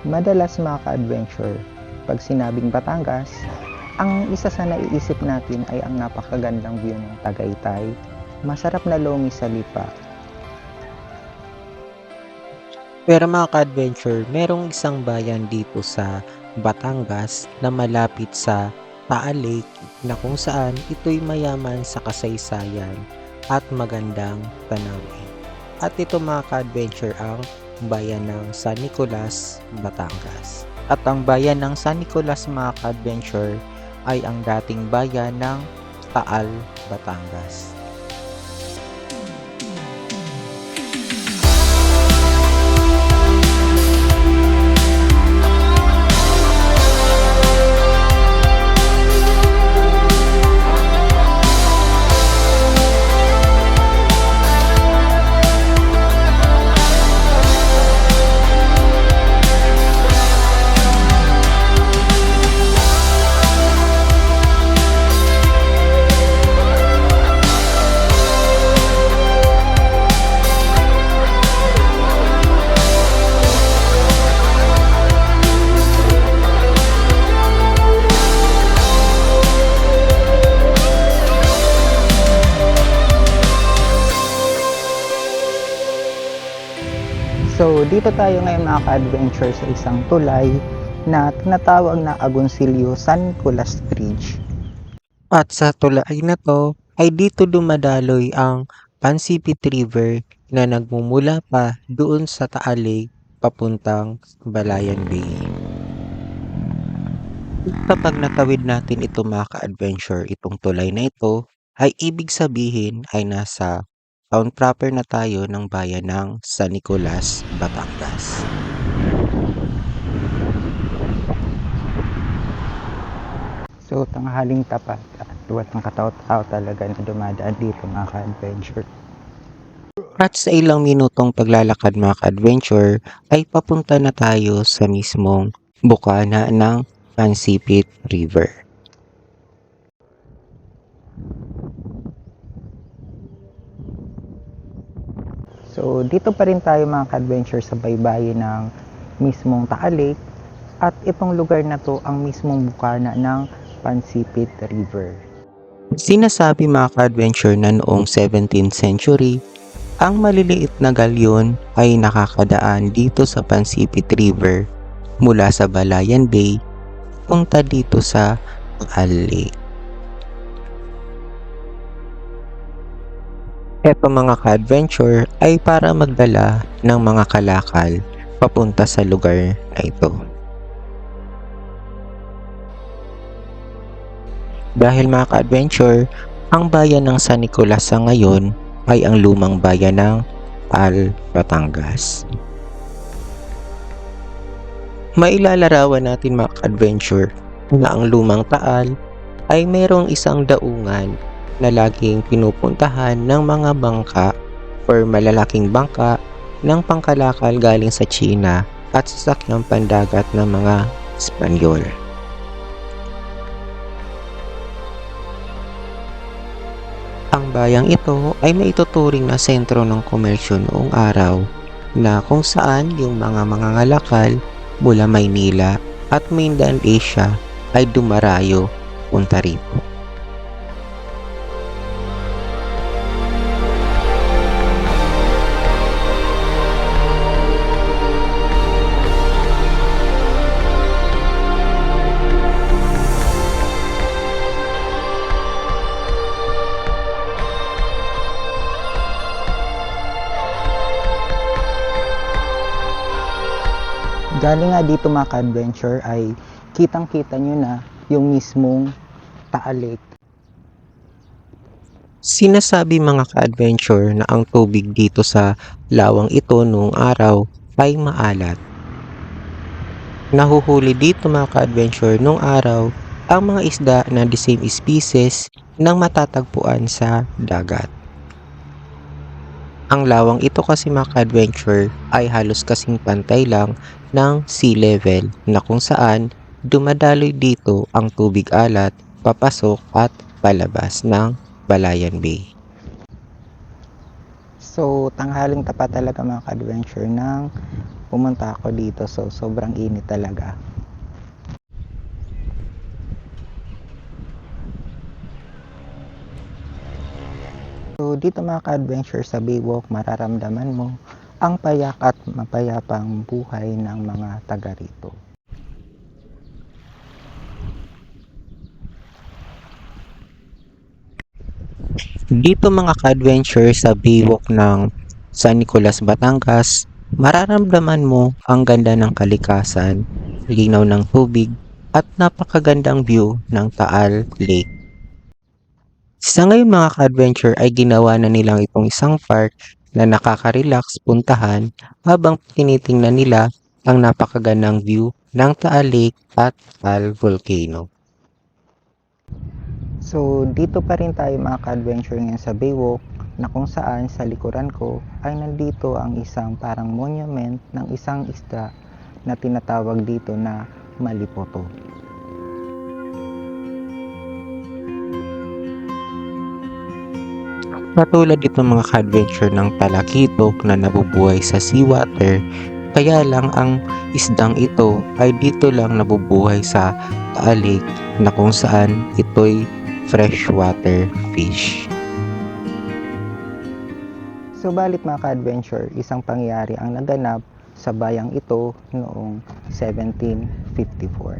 Madalas mga ka-adventure, pag sinabing Batangas, ang isa sa naiisip natin ay ang napakagandang view ng Tagaytay, masarap na lomi sa lipa. Pero mga ka-adventure, merong isang bayan dito sa Batangas na malapit sa Taal Lake na kung saan ito'y mayaman sa kasaysayan at magandang tanawin. At ito mga ka-adventure ang bayan ng San Nicolas, Batangas. At ang bayan ng San Nicolas mga ka-adventure ay ang dating bayan ng Taal, Batangas. So dito tayo ngayon mga ka-adventure sa isang tulay na tinatawag na Agoncillo San Nicolas Bridge. At sa tulay na to ay dito dumadaloy ang Pansipit River na nagmumula pa doon sa Taal Lake papuntang Balayan Bay. Kapag natawid natin ito mga ka-adventure, itong tulay na ito, ay ibig sabihin ay nasa town proper na tayo ng bayan ng San Nicolas, Batangas. So tanghaling tapat at luwat ng katao-tao talaga na dumadaan dito mga ka-adventure. At sa ilang minutong paglalakad mga ka-adventure ay papunta na tayo sa mismong bukana ng Pansipit River. So dito pa rin tayo mga ka-adventure sa baybayin ng mismong Taal Lake at itong lugar na to ang mismong bukana ng Pansipit River. Sinasabi mga ka-adventure na noong 17th century, ang maliliit na galyon ay nakakadaan dito sa Pansipit River mula sa Balayan Bay punta dito sa Taal Lake. Ito mga ka-adventure ay para magdala ng mga kalakal papunta sa lugar na ito. Dahil mga ka-adventure, ang bayan ng San Nicolas sa ngayon ay ang lumang bayan ng Taal, Batangas. Mailalarawan natin mga ka-adventure na ang lumang Taal ay mayroong isang daungan na laging pinupuntahan ng mga bangka or malalaking bangka ng pangkalakal galing sa China at sasakyang pandagat ng mga Espanyol. Ang bayang ito ay maituturing na sentro ng komersyo noong araw na kung saan yung mga mangangalakal mula Maynila at mainland Asia ay dumarayo punta rito. Galing nga dito mga ka-adventure ay kitang-kita nyo na yung mismong Taal Lake. Sinasabi mga ka-adventure na ang tubig dito sa lawang ito noong araw ay maalat. Nahuhuli dito mga ka-adventure noong araw ang mga isda na the same species nang matatagpuan sa dagat. Ang lawang ito kasi mga ka-adventure ay halos kasing pantay lang ng sea level na kung saan dumadaloy dito ang tubig alat papasok at palabas ng Balayan Bay. So tanghaling tapat talaga mga ka-adventure ng pumunta ako dito. So sobrang init talaga. So dito mga ka-adventure sa Baywalk, mararamdaman mo ang payak at mapayapang buhay ng mga taga rito. Dito mga ka-adventure sa Baywalk ng San Nicolas, Batangas, mararamdaman mo ang ganda ng kalikasan, linaw ng tubig, at napakagandang view ng Taal Lake. Sa ngayon mga ka-adventure ay ginawa na nilang itong isang park na nakaka-relax puntahan habang tinitingnan nila ang napakagandang view ng Taal Lake at Taal Volcano. So dito pa rin tayo mga ka-adventure ngayon sa Baywalk, na kung saan sa likuran ko ay nandito ang isang parang monument ng isang isda na tinatawag dito na Malipoto. Katulad itong mga ka-adventure ng talakitok na nabubuhay sa seawater, kaya lang ang isdang ito ay dito lang nabubuhay sa Taal Lake na kung saan ito'y freshwater fish. Subalit mga ka-adventure, isang pangyayari ang naganap sa bayang ito noong 1754.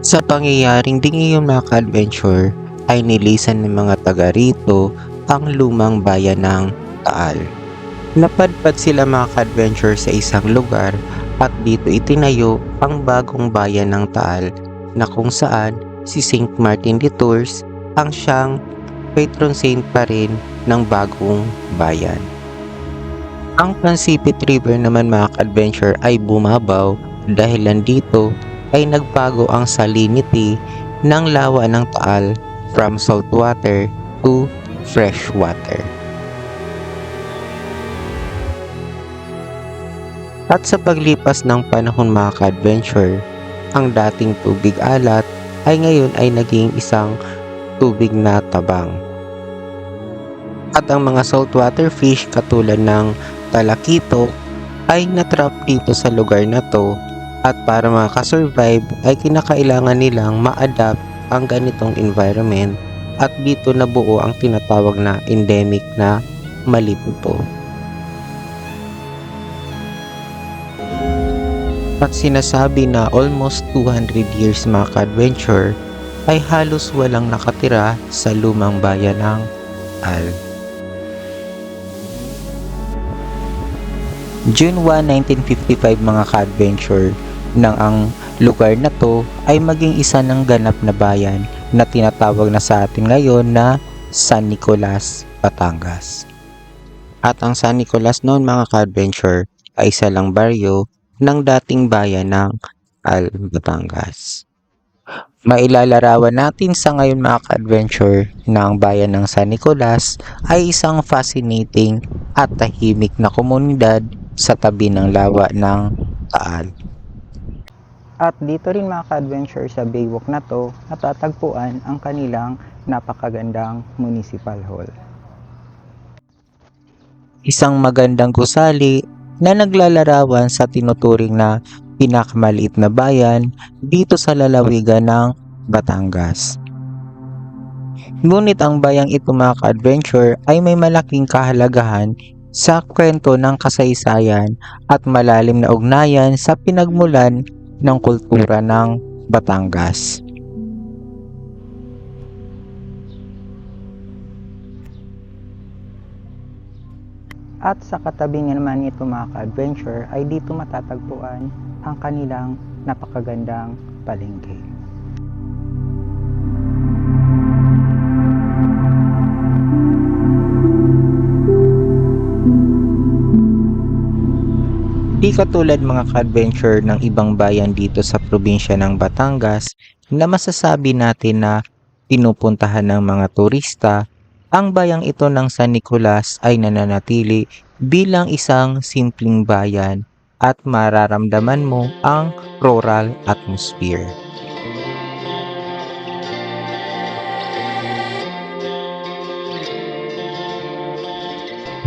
Sa pangyayaring ding iyon mga ka-adventure ay nilisan ng mga taga rito ang lumang bayan ng Taal. Napadpad sila mga ka-adventure sa isang lugar at dito itinayo ang bagong bayan ng Taal na kung saan si St. Martin de Tours ang siyang patron saint pa rin ng bagong bayan. Ang Pansipit River naman mga ka-adventure ay bumabaw dahil nandito ay nagbago ang salinity ng lawa ng Taal from saltwater to freshwater. At sa paglipas ng panahon mga ka-adventure, ang dating tubig alat ay ngayon ay naging isang tubig na tabang. At ang mga saltwater fish katulad ng talakitok ay natrap dito sa lugar na to, at para makasurvive ay kinakailangan nilang ma-adapt ang ganitong environment, at dito nabuo ang tinatawag na endemic na Malipoto. At sinasabi na almost 200 years mga ka-adventure ay halos walang nakatira sa lumang bayan ng Taal. June 1, 1955 mga ka-adventure, nang ang lugar na to ay maging isa ng ganap na bayan na tinatawag na sa atin ngayon na San Nicolas, Batangas. At ang San Nicolas noon mga ka-adventure ay isa lang baryo ng dating bayan ng Taal, Batangas. Mailalarawan natin sa ngayon mga ka-adventure na ang bayan ng San Nicolas ay isang fascinating at tahimik na komunidad sa tabi ng lawa ng Taal. At dito rin mga ka-adventure sa Baywalk na to, natatagpuan ang kanilang napakagandang municipal hall. Isang magandang gusali na naglalarawan sa tinuturing na pinakamaliit na bayan dito sa lalawigan ng Batangas. Ngunit ang bayang ito mga ka-adventure ay may malaking kahalagahan sa kwento ng kasaysayan at malalim na ugnayan sa pinagmulan ng kultura ng Batangas. At sa katabi nga naman nito mga ka-adventure ay dito matatagpuan ang kanilang napakagandang palengke. Di katulad mga ka-adventure ng ibang bayan dito sa probinsya ng Batangas na masasabi natin na pinupuntahan ng mga turista, ang bayang ito ng San Nicolas ay nananatili bilang isang simpleng bayan at mararamdaman mo ang rural atmosphere.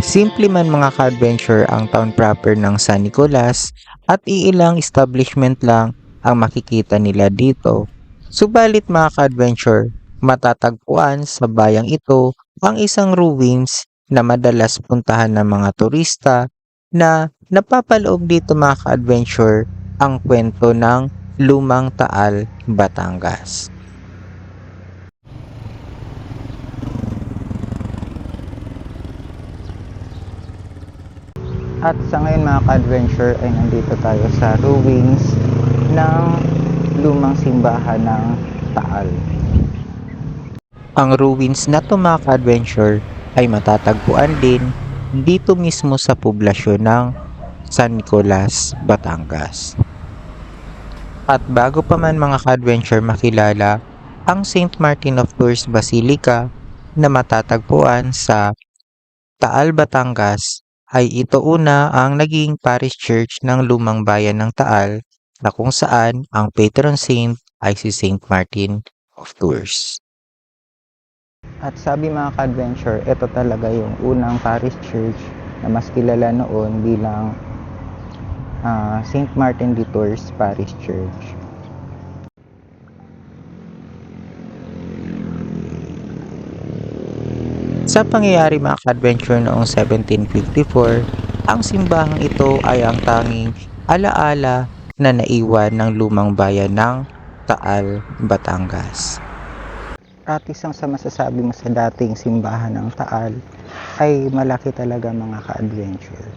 Simple man mga ka-adventure ang town proper ng San Nicolas at iilang establishment lang ang makikita nila dito. Subalit mga ka-adventure, matatagpuan sa bayang ito ang isang ruins na madalas puntahan ng mga turista na napapaloob dito mga ka-adventure ang kwento ng Lumang Taal, Batangas. At sa ngayon mga ka-adventure ay nandito tayo sa ruins ng lumang simbahan ng Taal. Ang ruins na to mga ka-adventure ay matatagpuan din dito mismo sa poblasyon ng San Nicolas, Batangas. At bago pa man mga ka-adventure makilala ang St. Martin of Tours Basilica na matatagpuan sa Taal, Batangas, ay ito una ang naging parish church ng lumang bayan ng Taal na kung saan ang patron saint ay si St. Martin of Tours. At sabi mga ka-adventure, ito talaga yung unang parish church na mas kilala noon bilang St. Martin de Tours Parish Church. Sa pangyayari mga ka-adventure noong 1754, ang simbahang ito ay ang tanging alaala na naiwan ng lumang bayan ng Taal, Batangas. At isang sa masasabi mo sa dating simbahan ng Taal ay malaki talaga mga ka-adventure.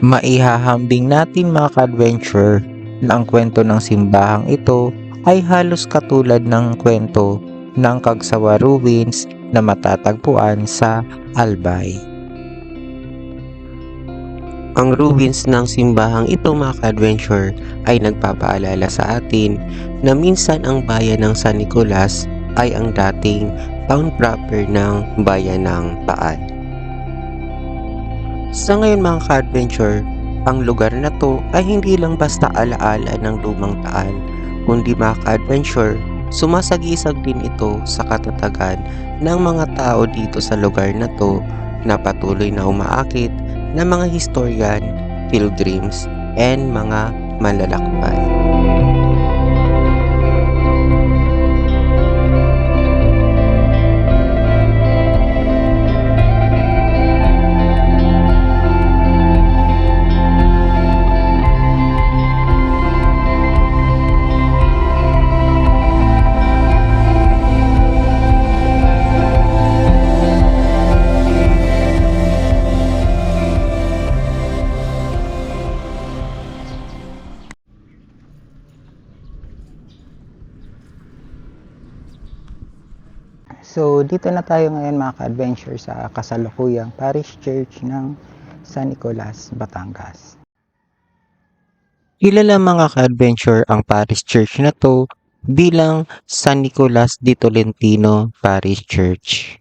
Maihahambing natin mga ka-adventure na ang kwento ng simbahang ito ay halos katulad ng kwento ng Kagsawa Ruins na matatagpuan sa Albay. Ang ruins ng simbahang ito mga ka-adventure ay nagpapaalala sa atin na minsan ang bayan ng San Nicolas ay ang dating town proper ng bayan ng Taal. Sa ngayon mga ka-adventure, ang lugar na to ay hindi lang basta alaala ng lumang Taal, kundi mga ka-adventure, sumasagisag din ito sa katatagan ng mga tao dito sa lugar na to na patuloy na umaakit ng mga historian, pilgrims, and mga manlalakbay. So, dito na tayo ngayon mga ka-adventure sa kasalukuyang parish church ng San Nicolas, Batangas. Kilala mga ka-adventure ang parish church na to bilang San Nicolas de Tolentino Parish Church.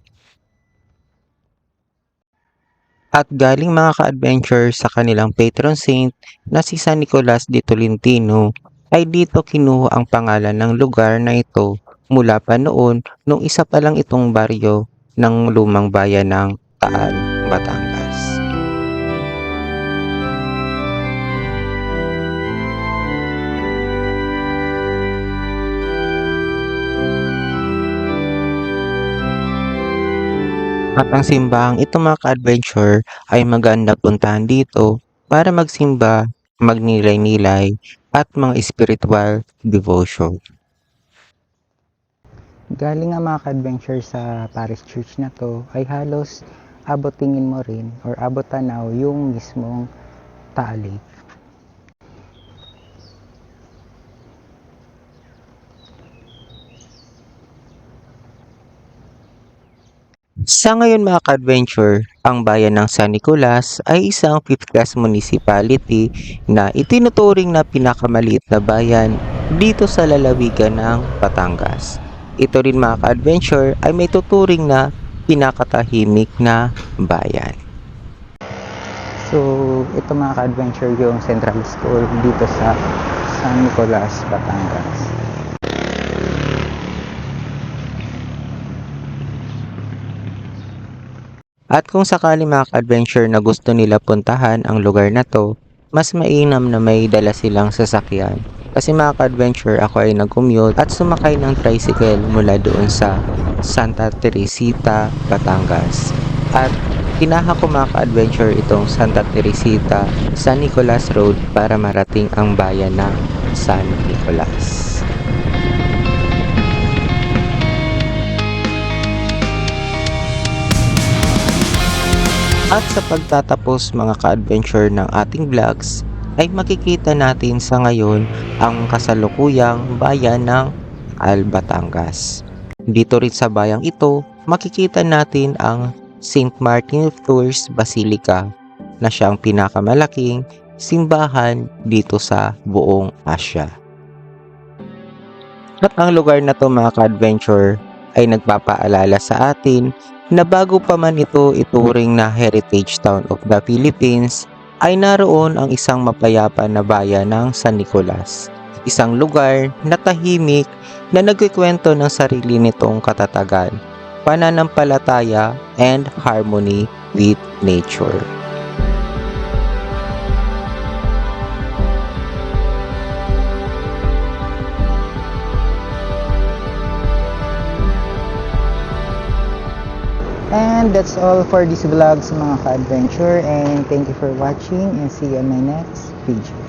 At galing mga ka-adventure sa kanilang patron saint na si San Nicolas de Tolentino ay dito kinuha ang pangalan ng lugar na ito mula pa noon nung isa pa lang itong baryo ng lumang bayan ng Taal, Batangas. At ang simbahang ito mga ka-adventure ay maganda puntahan dito para magsimba, magnilay-nilay at mga spiritual devotion. Galing nga mga ka-adventure sa parish church na to ay halos abot tingin mo rin or abot tanaw yung mismong Taal Lake. Sa ngayon mga ka-adventure, ang bayan ng San Nicolas ay isang 5th class municipality na itinuturing na pinakamaliit na bayan dito sa lalawigan ng Batangas. Ito rin mga ka-adventure ay may tuturing na pinakatahimik na bayan. So, ito mga ka-adventure yung central school dito sa San Nicolas, Batangas. At kung sakali mga ka-adventure na gusto nila puntahan ang lugar na to, mas mainam na may dala silang sasakyan. Kasi mga ka-adventure, ako ay nag-commute at sumakay ng tricycle mula doon sa Santa Teresita, Batangas. At tinaha ko mga ka-adventure itong Santa Teresita, San Nicolas Road para marating ang bayan ng San Nicolas. At sa pagtatapos mga ka-adventure ng ating vlogs, ay makikita natin sa ngayon ang kasalukuyang bayan ng Batangas. Dito rin sa bayang ito, makikita natin ang St. Martin of Tours Basilica na siyang pinakamalaking simbahan dito sa buong Asya. At ang lugar na to mga ka-adventure ay nagpapaalala sa atin na bago pa man ito ituring na Heritage Town of the Philippines, ay naroon ang isang mapayapa na bayan ng San Nicolas. Isang lugar na tahimik na nagkikwento ng sarili nitong katatagan, pananampalataya, and harmony with nature. And that's all for this vlogs mga ka-adventure, and thank you for watching and see you on my next video.